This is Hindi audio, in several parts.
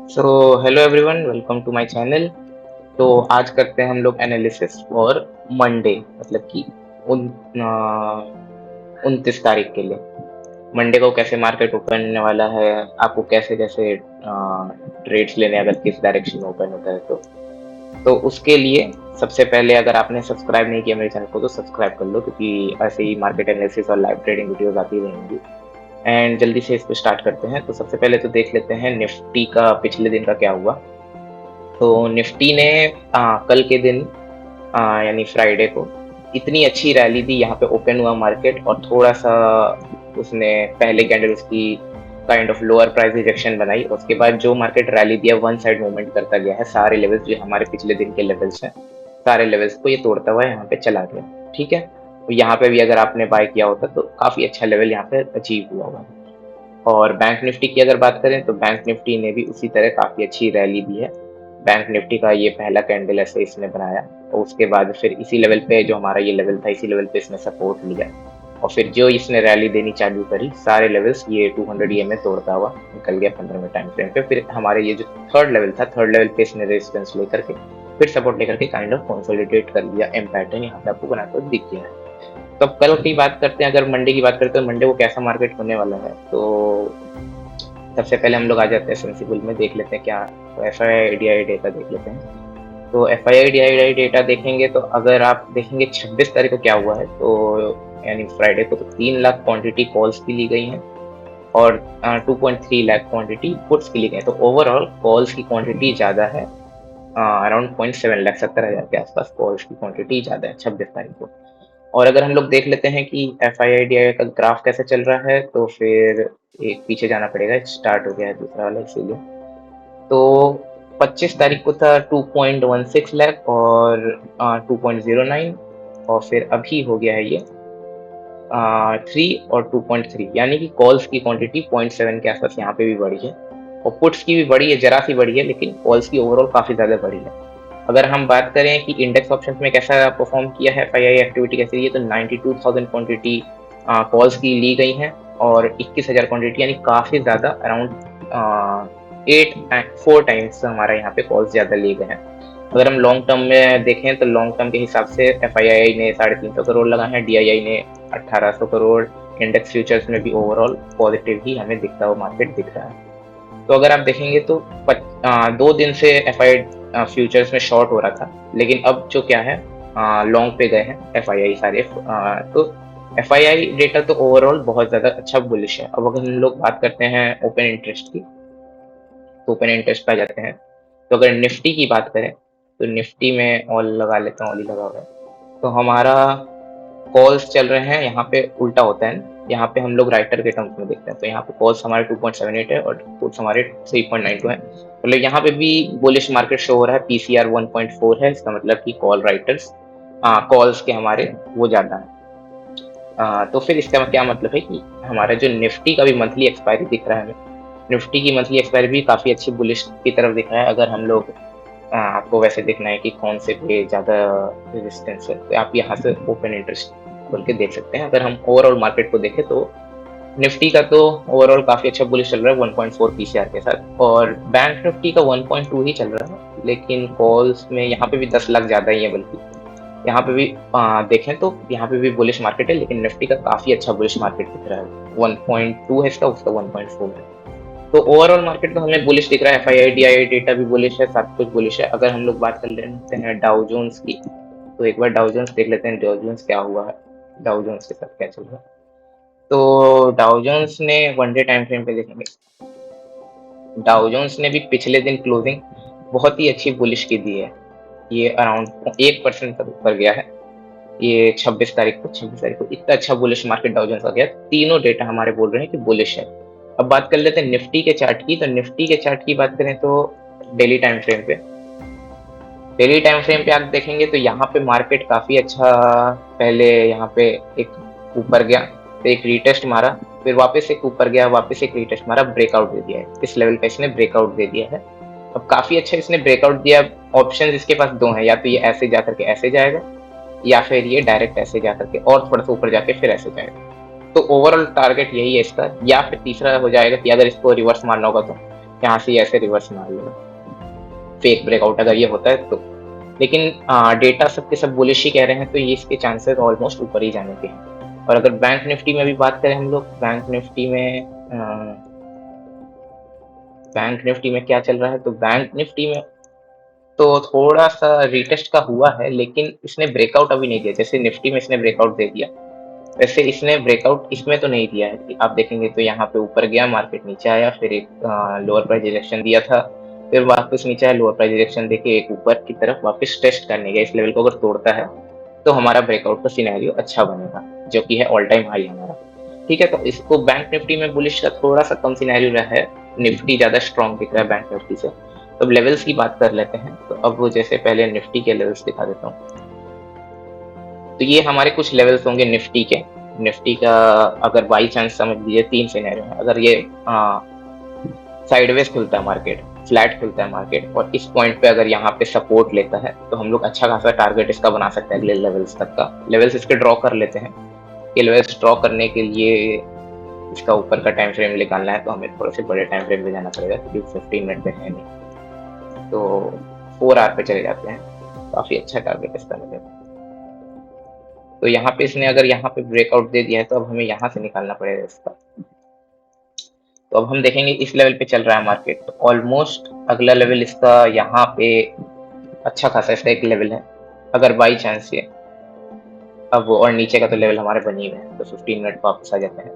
So hello everyone, welcome to my channel. तो आज करते हैं हम लोग एनालिसिस और मंडे, मतलब कि उन 29 तारीख के लिए। मंडे को कैसे मार्केट ओपन होने वाला है, आपको कैसे कैसे ट्रेड्स लेने हैं, अगर किस डायरेक्शन में ओपन होता है तो उसके लिए सबसे पहले अगर आपने सब्सक्राइब नहीं किया मेरे चैनल को तो सब्सक्राइब कर लो, क्योंकि ऐसे ही मार्केट एनालिसिस और लाइव ट्रेडिंग वीडियोस आती रहेंगी। एंड जल्दी से इस पे स्टार्ट करते हैं। तो सबसे पहले तो देख लेते हैं निफ्टी का पिछले दिन का क्या हुआ। तो निफ्टी ने कल के दिन यानी फ्राइडे को इतनी अच्छी रैली दी, यहाँ पे ओपन हुआ मार्केट और थोड़ा सा उसने पहले कैंडल उसकी kind of lower price rejection बनाई। उसके बाद जो मार्केट रैली दिया वन साइड मूवमेंट करता गया है, सारे लेवल्स जो हमारे पिछले दिन के लेवल्स हैं सारे लेवल्स को ये तोड़ता हुआ यहाँ पे चला गया। ठीक है, तो यहाँ पे भी अगर आपने बाय किया होता तो काफी अच्छा लेवल यहाँ पे अचीव हुआ होगा। और बैंक निफ्टी की अगर बात करें तो बैंक निफ्टी ने भी उसी तरह काफ़ी अच्छी रैली दी है। बैंक निफ्टी का ये पहला कैंडल ऐसे इसने बनाया और उसके बाद फिर इसी लेवल पे जो हमारा ये लेवल था, इसी लेवल पे इसने सपोर्ट लिया और फिर जो इसने रैली देनी चालू करी, सारे लेवल्स ये 200 EMA तोड़ता हुआ निकल गया 15 में टाइम फ्रेम पे। फिर हमारे ये जो थर्ड लेवल था, थर्ड लेवल पे इसने रेजिस्टेंस लेकर के फिर सपोर्ट लेकर के काइंड ऑफ कंसोलिडेट कर लिया। एम पैटर्न यहाँ पे आपको बनाते हुए दिख गया है। तो अब कल की बात करते हैं, अगर मंडे की बात करते हैं तो मंडे को कैसा मार्केट होने वाला है। तो सबसे पहले हम लोग आ जाते हैं सेंसिबल में, देख लेते हैं क्या। तो F I D I data देख लेते हैं। तो F I D I data देखेंगे तो अगर आप देखेंगे 26 तारीख को क्या हुआ है, तो यानी फ्राइडे को, तो 3 लाख क्वांटिटी कॉल्स की ली गई हैं और 2.3 लाख क्वांटिटी पुट्स की ली गई है। तो ओवरऑल कॉल्स की क्वांटिटी ज़्यादा है, अराउंड 0.7 लाख, 70,000 के आसपास कॉल्स की क्वांटिटी ज़्यादा है 26 तारीख को। और अगर हम लोग देख लेते हैं कि एफ आई डी आई का ग्राफ कैसे चल रहा है, तो फिर एक पीछे जाना पड़ेगा, स्टार्ट हो गया है दूसरा वाला इसीलिए। तो 25 तारीख को था 2.16 लाख और 2.09, और फिर अभी हो गया है ये 3 और 2.3, यानी कि कॉल्स की क्वांटिटी 0.7 के आसपास यहाँ पे भी बढ़ी है और पुट्स की भी बढ़ी है, जरा सी बढ़ी है, लेकिन कॉल्स की ओवरऑल काफ़ी ज़्यादा बढ़ी है। अगर हम बात करें कि इंडेक्स ऑप्शन में कैसा परफॉर्म किया है, एफ एक्टिविटी कैसी रही है, तो 92,000 क्वांटिटी कॉल्स की ली गई हैं और 21,000 क्वांटिटी, यानी काफ़ी ज़्यादा, अराउंड 4 टाइम्स हमारा यहाँ पे कॉल्स ज़्यादा लिए गए हैं। अगर हम लॉन्ग टर्म में देखें तो लॉन्ग टर्म के हिसाब से एफ ने 350 करोड़ लगाए हैं, डी ने 1800 करोड़। इंडेक्स फ्यूचर्स में भी ओवरऑल पॉजिटिव ही हमें दिखता हुआ मार्केट दिख रहा है। तो अगर आप देखेंगे तो 2 दिन से एफ फ्यूचर्स में शॉर्ट हो रहा था, लेकिन अब जो क्या है लॉन्ग पे गए हैं एफ सारे। तो एफ डेटा तो ओवरऑल बहुत ज़्यादा अच्छा बुलिश है। अब अगर हम लोग बात करते हैं ओपन इंटरेस्ट की, तो ओपन इंटरेस्ट पे आ जाते हैं। तो अगर निफ्टी की बात करें तो निफ्टी में ऑल लगा लेता हूँ, ऑल ही लगा हुआ है। तो हमारा कॉल्स चल रहे हैं, यहाँ पे उल्टा होता है ना, यहाँ पे हम लोग राइटर के टर्म्स में देखते हैं। तो यहाँ पे कॉल्स हमारे 2.78 है और पुट्स हमारे 3.92 है। मतलब यहाँ पे भी बुलिश मार्केट शो हो रहा है। पीसीआर 1.4 है, इसका मतलब कि कॉल राइटर्स कॉल्स के हमारे वो ज़्यादा है। तो फिर इसका क्या मतलब है कि हमारा जो निफ्टी का भी मंथली एक्सपायरी दिख रहा है हमें, निफ्टी की मंथली एक्सपायरी भी काफ़ी अच्छी बुलिश की तरफ दिख रहा है। अगर हम लोग आपको वैसे देखना है कि कौन से पे ज़्यादा रेजिस्टेंस है, तो आप यहाँ से ओपन इंटरेस्ट खोल के देख सकते हैं। अगर हम ओवरऑल मार्केट को देखें तो निफ्टी का तो ओवरऑल काफ़ी अच्छा बुलिश चल रहा है 1.4 पीसीआर के साथ, और बैंक निफ्टी का 1.2 ही चल रहा है। लेकिन कॉल्स में यहाँ पे भी 10 लाख ज़्यादा ही है, बल्कि यहाँ पे भी देखें तो यहाँ पे भी बुलिश मार्केट है, लेकिन निफ्टी का काफ़ी अच्छा बुलिश मार्केट दिख रहा है। 1.2 है इसका, उसका 1.4 है। तो ओवरऑल मार्केट तो हमें बुलिश दिख रहा है। एफ आई डेटा भी बुलिश है, सब कुछ बुलिश है। अगर हम लोग बात कर लेते हैं डाउ जोन्स की, तो एक बार डाउ जोन्स देख लेते हैं, डाउ जोन्स क्या हुआ है, डाउ जोन्स के साथ क्या चल रहा है। तो डाउ जोन्स ने वन डे टाइम फ्रेम पे देखेंगे, डाउ जोन्स ने भी पिछले दिन क्लोजिंग बहुत ही अच्छी बुलिश की दी है। ये अराउंड 1% तक ऊपर गया है। ये 26 तारीख को इतना अच्छा बुलिश मार्केट डाउ जोन्स का गया। तीनों डेटा हमारे बोल रहे हैं कि बुलिश है। अब बात कर लेते हैं निफ्टी के चार्ट की। तो निफ्टी के चार्ट की बात करें तो डेली टाइम फ्रेम पे, डेली टाइम फ्रेम पे आप देखेंगे तो यहाँ पे मार्केट काफ़ी अच्छा, पहले यहाँ पे एक ऊपर गया, तो एक रीटेस्ट मारा, फिर वापस एक ऊपर गया, वापस एक रीटेस्ट मारा, ब्रेकआउट दे दिया है। इस लेवल पे इसने ब्रेकआउट दे दिया है। अब काफ़ी अच्छा इसने ब्रेकआउट दिया। ऑप्शन इसके पास दो हैं, या तो ये ऐसे जा करके ऐसे जाएगा, या फिर ये डायरेक्ट ऐसे जा करके और थोड़ा सा ऊपर जाके फिर ऐसे जाएगा। तो ओवरऑल टारगेट यही है इसका, या फिर तीसरा हो जाएगा कि अगर इसको रिवर्स मारना होगा तो यहाँ से ये ऐसे रिवर्स मार लेगा, फेक ब्रेकआउट अगर ये होता है तो। लेकिन डेटा सब के सब बुलिश ही कह रहे हैं, तो ये इसके चांसेस ऑलमोस्ट ऊपर ही जाने के हैं। और अगर बैंक निफ्टी में भी बात करें हम लोग, बैंक निफ्टी में क्या चल रहा है, तो बैंक निफ्टी में तो थोड़ा सा रिटेस्ट का हुआ है, लेकिन इसने ब्रेकआउट अभी नहीं दिया। जैसे निफ्टी में इसने ब्रेकआउट दे दिया, वैसे इसने ब्रेकआउट इसमें तो नहीं दिया है। कि आप देखेंगे तो यहाँ पे ऊपर गया, मार्केट नीचे आया, फिर एक लोअर प्राइस रिजेक्शन दिया था, फिर वापस नीचे आया, लोअर प्राइस रिजेक्शन देके एक ऊपर की तरफ वापस टेस्ट करने गया। इस लेवल को अगर तोड़ता है तो हमारा ब्रेकआउट का सिनेरियो अच्छा बनेगा, जो कि है ऑल टाइम हाई हमारा। ठीक है, तो इसको बैंक निफ्टी में बुलिश का थोड़ा सा कम सिनेरियो रहा है, निफ्टी ज्यादा स्ट्रॉन्ग दिख रहा है बैंक निफ्टी से। तो अब लेवल्स की बात कर लेते हैं। तो अब वो जैसे पहले निफ्टी के लेवल्स दिखा देता हूँ। तो ये हमारे कुछ लेवल्स होंगे निफ्टी के। निफ्टी का अगर बाई चांस समझ लीजिए 3 सिनेरियो है। अगर ये साइडवेज खुलता है मार्केट, फ्लैट खुलता है मार्केट, और इस पॉइंट पे अगर यहाँ पे सपोर्ट लेता है, तो हम लोग अच्छा खासा टारगेट इसका बना सकते हैं अगले लेवल्स तक का। लेवल्स इसके ड्रॉ कर लेते हैं। ये लेवल्स ड्रॉ करने के लिए इसका ऊपर का टाइम फ्रेम निकालना है, तो हमें थोड़े से बड़े टाइम फ्रेम पे जाना पड़ेगा, क्योंकि 15 मिनट पे है नहीं। तो 4 आवर पे चले जाते हैं, काफी अच्छा टारगेट इसका मिलेगा। तो यहाँ पे इसने अगर यहाँ पे ब्रेकआउट दे दिया है, तो अब हमें यहाँ से निकालना पड़ेगा इसका। तो अब हम देखेंगे इस लेवल पे चल रहा है मार्केट, तो ऑलमोस्ट अगला लेवल इसका यहाँ पे अच्छा खासा इसका एक लेवल है। अगर बाई चांस ये अब, और नीचे का तो लेवल हमारे बनी हुए हैं, तो 15 मिनट वापस आ जाते हैं।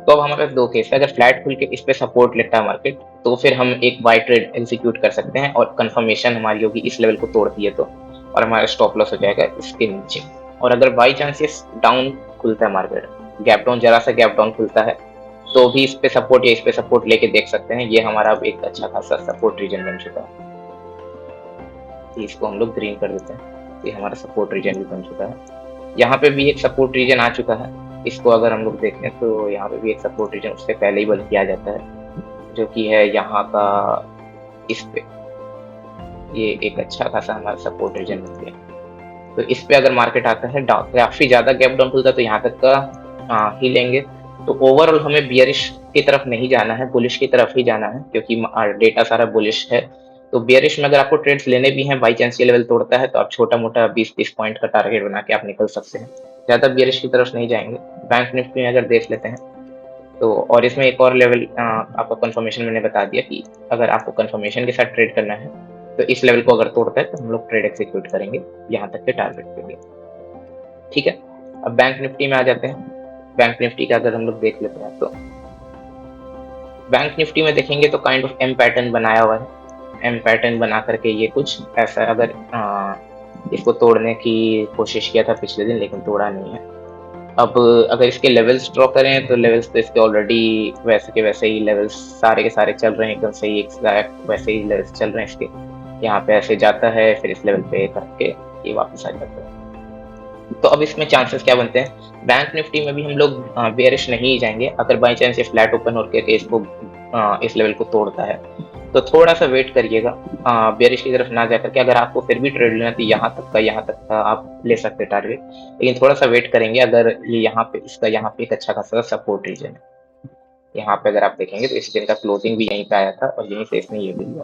तो अब हमारे पास 2 केस है। अगर फ्लैट खुल के इस पे सपोर्ट लेता है मार्केट, तो फिर हम एक बाय ट्रेड एग्जीक्यूट कर सकते हैं, और कंफर्मेशन हमारी होगी इस लेवल को तोड़ती है तो, और हमारा स्टॉप लॉस हो जाएगा इसके नीचे। और अगर बाई चांस ये डाउन खुलता है मार्केट, गैप डाउन, जरा सा गैप डाउन खुलता है, तो भी इस पे सपोर्ट या इस पे सपोर्ट लेके देख सकते हैं। ये हमारा अब एक अच्छा खासा सपोर्ट रीजन बन चुका है। इसको हम लोग ग्रीन कर देते हैं। ये हमारा सपोर्ट रीजन भी बन चुका है। यहाँ पे भी एक सपोर्ट रीजन आ चुका है। इसको अगर हम लोग देखें तो यहाँ पे भी एक सपोर्ट रीजन उससे पहले ही बन किया जाता है, जो कि है यहाँ का इस पे। ये एक अच्छा खासा हमारा सपोर्ट रीजन बन गया। तो इस पे अगर मार्केट आता है, काफी ज्यादा गैप डाउन खुलता है, तो यहाँ तक का ही लेंगे। तो ओवरऑल हमें बियरिश की तरफ नहीं जाना है, बुलिश की तरफ ही जाना है, क्योंकि डेटा सारा बुलिश है। तो बियरिश में अगर आपको ट्रेड्स लेने भी हैं, बाई चांस ये लेवल तोड़ता है, तो आप छोटा मोटा 20-30 पॉइंट का टारगेट बना के आप निकल सकते हैं। ज्यादा बियरिश की तरफ नहीं जाएंगे। बैंक निफ्टी में अगर देख लेते हैं, तो और इसमें एक और लेवल आपका कंफर्मेशन मैंने बता दिया कि अगर आपको कंफर्मेशन के साथ ट्रेड करना है, तो इस लेवल को अगर तोड़ता है तो हम लोग ट्रेड एक्सिक्यूट करेंगे यहाँ तक के टारगेट के लिए। ठीक है, अब बैंक निफ्टी में आ जाते हैं। बैंक निफ्टी का अगर हम लोग देख लेते हैं, तो बैंक निफ्टी में देखेंगे तो काइंड ऑफ एम पैटर्न बनाया हुआ है। एम पैटर्न बना करके ये कुछ ऐसा, अगर इसको तोड़ने की कोशिश किया था पिछले दिन, लेकिन तोड़ा नहीं है। अब अगर इसके लेवल्स ड्रॉ करें, तो लेवल्स तो इसके ऑलरेडी वैसे के वैसे ही लेवल्स सारे के सारे चल रहे हैं, एकदम सही एग्जैक्ट वैसे ही लेवल्स चल रहे हैं इसके। यहाँ पे ऐसे जाता है, फिर इस लेवल पे करके ये वापस आ जाता है। तो अब इसमें चांसेस क्या बनते हैं, बैंक निफ्टी में भी हम लोग बेयरिश नहीं जाएंगे। अगर बाई चांस ये फ्लैट ओपन होकर इसको इस लेवल को तोड़ता है, तो थोड़ा सा वेट करिएगा, बेयरिश की तरफ ना जाकर के। अगर आपको फिर भी ट्रेड लेना तो यहाँ तक का आप ले सकते हैं टारगेट, लेकिन थोड़ा सा वेट करेंगे। अगर ये यहाँ पे इसका यहाँ पे एक अच्छा खासा सपोर्ट रीजन है, यहाँ पे अगर आप देखेंगे तो इस दिन का क्लोजिंग भी यहीं पे आया था, और यहीं से इसने ये भी लिया।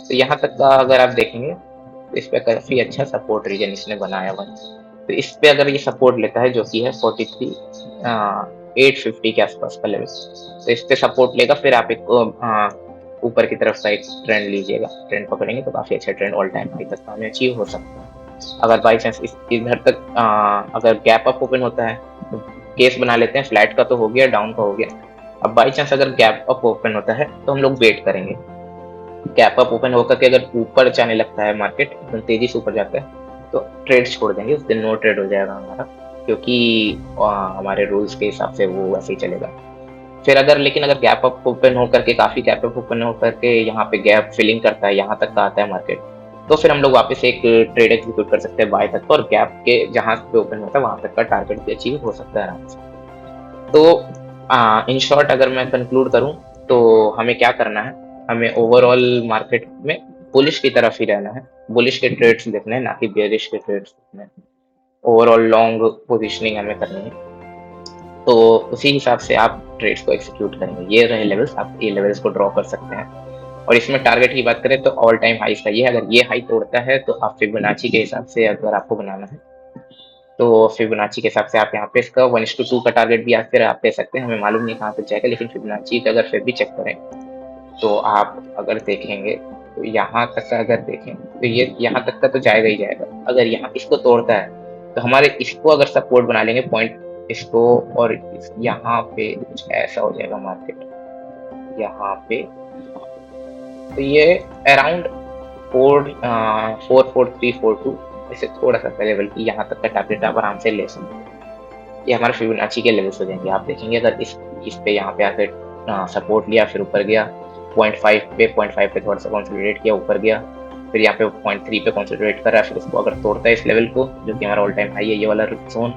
तो यहाँ तक का अगर आप देखेंगे, तो इस पे काफी अच्छा सपोर्ट रीजन इसने बनाया हुआ है। तो इस पे अगर ये सपोर्ट लेता है, जो कि है 43,850 के आसपास का लेवल, तो इस पे सपोर्ट लेगा, फिर आप एक ऊपर की तरफ का एक ट्रेंड लीजिएगा। ट्रेंड पकड़ेंगे तो काफी अच्छा ट्रेंड ऑल टाइम हाई तक का हमें अचीव हो सकता है। अगर बाई चांस इधर तक अगर गैप अप ओपन होता है, तो केस बना लेते हैं, फ्लैट का तो हो गया, डाउन का हो गया। अब बाई चांस अगर गैप अप ओपन होता है, तो हम लोग वेट करेंगे। गैप अप ओपन होकर के अगर ऊपर जाने लगता है मार्केट, एकदम तेजी से ऊपर जाता है, तो ट्रेड छोड़ देंगे, उस दिन नो ट्रेड हो जाएगा हमारा, क्योंकि हमारे रूल्स के हिसाब से वो वैसे ही चलेगा। फिर अगर लेकिन अगर गैप अप ओपन होकर के, काफी गैप अप ओपन होकर के यहाँ पे गैप फिलिंग करता है, यहाँ तक का आता है मार्केट, तो फिर हम लोग वापस एक ट्रेड एग्जीक्यूट कर सकते हैं बाय तक, और गैप के जहां पे ओपन होता है वहां तक का टारगेट भी अचीव हो सकता है आराम से। तो इन शॉर्ट अगर मैं कंक्लूड करूं, तो हमें क्या करना है, हमें ओवरऑल मार्केट में बुलिश की तरफ ही रहना है। बुलिश के ट्रेड्स देखने हैं, ना कि बेरिश के ट्रेड्स देखने हैं। ओवरऑल लॉन्ग पोजिशनिंग हमें करनी है। तो उसी हिसाब से आप ट्रेड्स को एग्जीक्यूट करेंगे। ये रहे लेवल्स, आप ये लेवल्स को ड्रॉ कर सकते हैं। और इसमें टारगेट की बात करें तो ऑल टाइम हाई का ये है, अगर ये हाई तोड़ता है तो आप फिबोनाची के हिसाब से अगर आपको बनाना है तो फिबोनाची के हिसाब से आप यहाँ पे इसका 1:2 का टारगेट भी आप फिर आप ले सकते हैं। हमें मालूम नहीं कहाँ तक जाएगा, लेकिन फिबोनाची का अगर फिर भी चेक करें तो आप अगर देखेंगे तो यहाँ तक का अगर देखें तो ये यहाँ तक का तो जाएगा ही जाएगा। अगर यहाँ इसको तोड़ता है तो हमारे इसको अगर सपोर्ट बना लेंगे पॉइंट इसको, और यहाँ पे कुछ ऐसा हो जाएगा मार्केट यहाँ पे, तो ये अराउंड 44342 इसे थोड़ा सा लेवल की यहाँ तक का टारगेट आप आराम से ले सकते हैं। ये हमारे फिबोनाची के लेवल्स हो जाएंगे। आप देखेंगे अगर इस पे यहाँ पे आकर सपोर्ट लिया, फिर ऊपर गया 0.5 पे थोड़ा सा कंसोलिडेट किया, ऊपर गया, फिर यहाँ पे 0.3 पे कंसोलिडेट कर रहा है, फिर इसको अगर तोड़ता है इस लेवल को जो कि हमारा ऑल टाइम हाई है ये वाला जोन,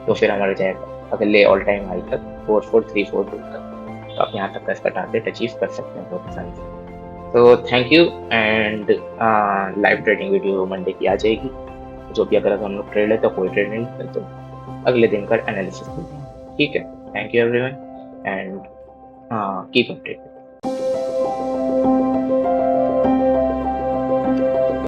तो फिर हमारा जाएगा अगले ऑल टाइम हाई तक 44342 तक। तो आप यहाँ तक का इसका टारगेट अचीव कर सकते हैं बहुत आसानी से। तो thank you and live trading video Monday की आ जाएगी, जो भी अगर हम लोग ट्रेड लेते तो कोई ट्रेड नहीं लेते तो अगले दिन का एनालिसिस करते हैं। ठीक है, thank you everyone and keep updated.